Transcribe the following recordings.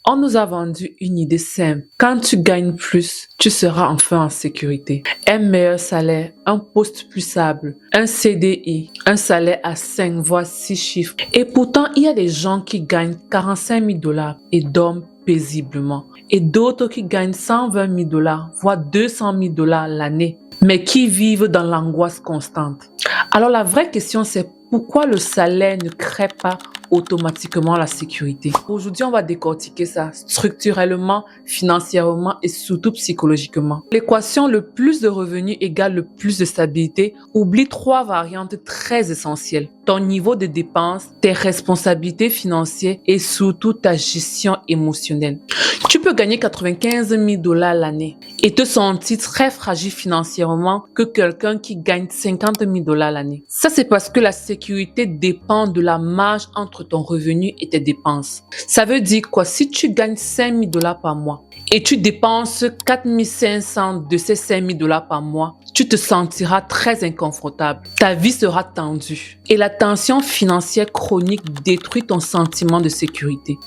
On nous a vendu une idée simple. Quand tu gagnes plus, tu seras enfin en sécurité. Un meilleur salaire, un poste plus stable, un CDI, un salaire à 5 voire 6 chiffres. Et pourtant, il y a des gens qui gagnent 45 000 $ et dorment paisiblement. Et d'autres qui gagnent 120 000 $, voire 200 000 $ l'année, mais qui vivent dans l'angoisse constante. Alors la vraie question, c'est pourquoi le salaire ne crée pas automatiquement la sécurité? Aujourd'hui, on va décortiquer ça structurellement, financièrement et surtout psychologiquement. L'équation le plus de revenus égale le plus de stabilité oublie 3 variantes très essentielles. Ton niveau de dépenses, tes responsabilités financières et surtout ta gestion émotionnelle. Tu peux gagner 95 000 $ l'année et te sentir très fragile financièrement que quelqu'un qui gagne 50 000 $ l'année. Ça, c'est parce que la sécurité dépend de la marge entre ton revenu et tes dépenses. Ça veut dire quoi? Si tu gagnes 5 000 $ par mois et tu dépenses 4 500 de ces 5 000 $ par mois, tu te sentiras très inconfortable. Ta vie sera tendue. Et la tension financière chronique détruit ton sentiment de sécurité.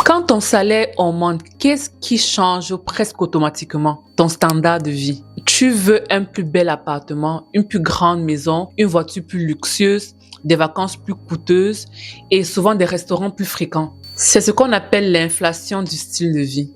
Quand ton salaire augmente, qu'est-ce qui change presque automatiquement? Ton standard de vie. Tu veux un plus bel appartement, une plus grande maison, une voiture plus luxueuse, des vacances plus coûteuses et souvent des restaurants plus fréquents. C'est ce qu'on appelle l'inflation du style de vie.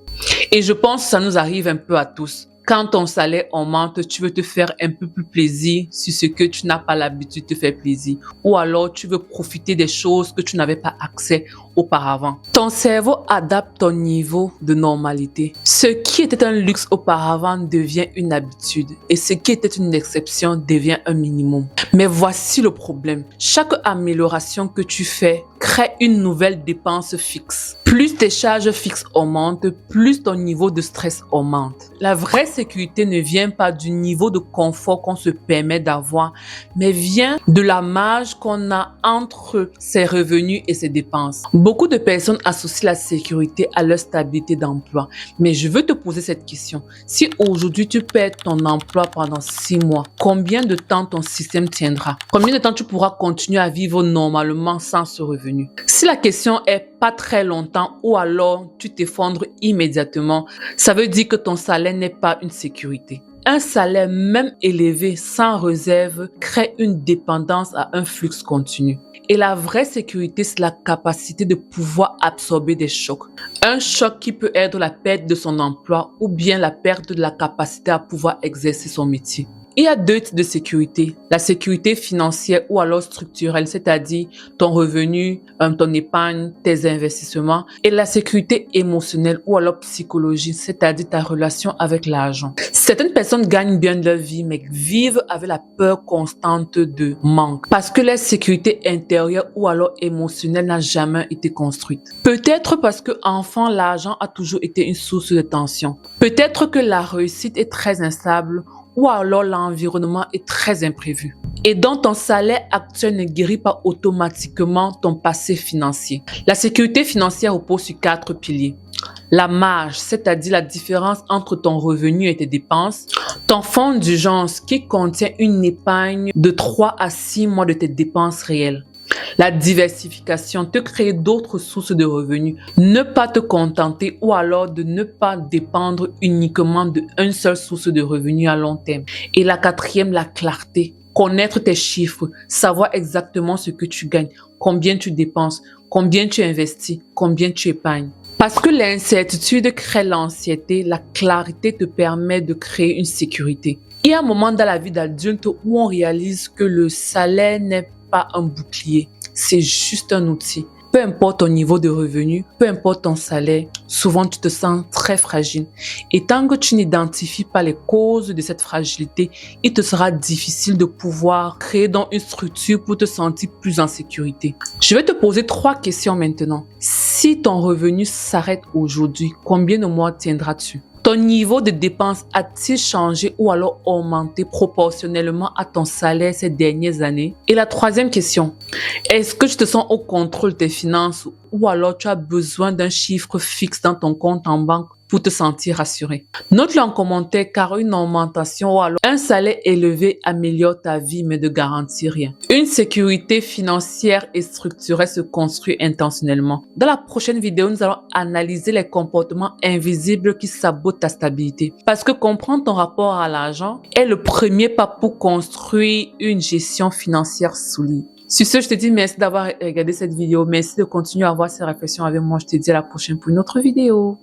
Et je pense que ça nous arrive un peu à tous. Quand ton salaire augmente, tu veux te faire un peu plus plaisir sur ce que tu n'as pas l'habitude de te faire plaisir. Ou alors, tu veux profiter des choses que tu n'avais pas accès auparavant. Ton cerveau adapte ton niveau de normalité. Ce qui était un luxe auparavant devient une habitude. Et ce qui était une exception devient un minimum. Mais voici le problème. Chaque amélioration que tu fais crée une nouvelle dépense fixe. Plus tes charges fixes augmentent, plus ton niveau de stress augmente. La vraie sécurité ne vient pas du niveau de confort qu'on se permet d'avoir, mais vient de la marge qu'on a entre ses revenus et ses dépenses. Beaucoup de personnes associent la sécurité à leur stabilité d'emploi. Mais je veux te poser cette question. Si aujourd'hui tu perds ton emploi pendant 6 mois, combien de temps ton système tiendra? Combien de temps tu pourras continuer à vivre normalement sans ce revenu? Si la question est pas très longtemps ou alors tu t'effondres immédiatement, ça veut dire que ton salaire n'est pas une sécurité. Un salaire même élevé sans réserve crée une dépendance à un flux continu. Et la vraie sécurité, c'est la capacité de pouvoir absorber des chocs. Un choc qui peut être la perte de son emploi ou bien la perte de la capacité à pouvoir exercer son métier. Il y a 2 types de sécurité. La sécurité financière ou alors structurelle, c'est-à-dire ton revenu, ton épargne, tes investissements. Et la sécurité émotionnelle ou alors psychologique, c'est-à-dire ta relation avec l'argent. Certaines personnes gagnent bien leur vie, mais vivent avec la peur constante de manque. Parce que leur sécurité intérieure ou alors émotionnelle n'a jamais été construite. Peut-être parce que enfant, l'argent a toujours été une source de tension. Peut-être que la réussite est très instable ou alors l'environnement est très imprévu. Et donc ton salaire actuel ne guérit pas automatiquement ton passé financier. La sécurité financière repose sur 4 piliers. La marge, c'est-à-dire la différence entre ton revenu et tes dépenses. Ton fonds d'urgence qui contient une épargne de 3 à 6 mois de tes dépenses réelles. La diversification, te créer d'autres sources de revenus, ne pas te contenter ou alors de ne pas dépendre uniquement d'une seule source de revenus à long terme. Et la 4e, la clarté, connaître tes chiffres, savoir exactement ce que tu gagnes, combien tu dépenses, combien tu investis, combien tu épargnes. Parce que l'incertitude crée l'anxiété, la clarité te permet de créer une sécurité. Il y a un moment dans la vie d'adulte où on réalise que le salaire n'est pas un bouclier, c'est juste un outil. Peu importe ton niveau de revenu, peu importe ton salaire, souvent tu te sens très fragile. Et tant que tu n'identifies pas les causes de cette fragilité, il te sera difficile de pouvoir créer donc une structure pour te sentir plus en sécurité. Je vais te poser 3 questions maintenant. Si ton revenu s'arrête aujourd'hui, combien de mois tiendras-tu? Ton niveau de dépenses a-t-il changé ou alors augmenté proportionnellement à ton salaire ces dernières années? Et la 3e question, est-ce que tu te sens au contrôle de tes finances ou alors tu as besoin d'un chiffre fixe dans ton compte en banque pour te sentir rassuré. Note-le en commentaire car une augmentation ou alors un salaire élevé améliore ta vie mais ne garantit rien. Une sécurité financière et structurelle se construit intentionnellement. Dans la prochaine vidéo, nous allons analyser les comportements invisibles qui sabotent ta stabilité. Parce que comprendre ton rapport à l'argent est le premier pas pour construire une gestion financière solide. Sur ce, je te dis merci d'avoir regardé cette vidéo. Merci de continuer à avoir ces réflexions avec moi. Je te dis à la prochaine pour une autre vidéo.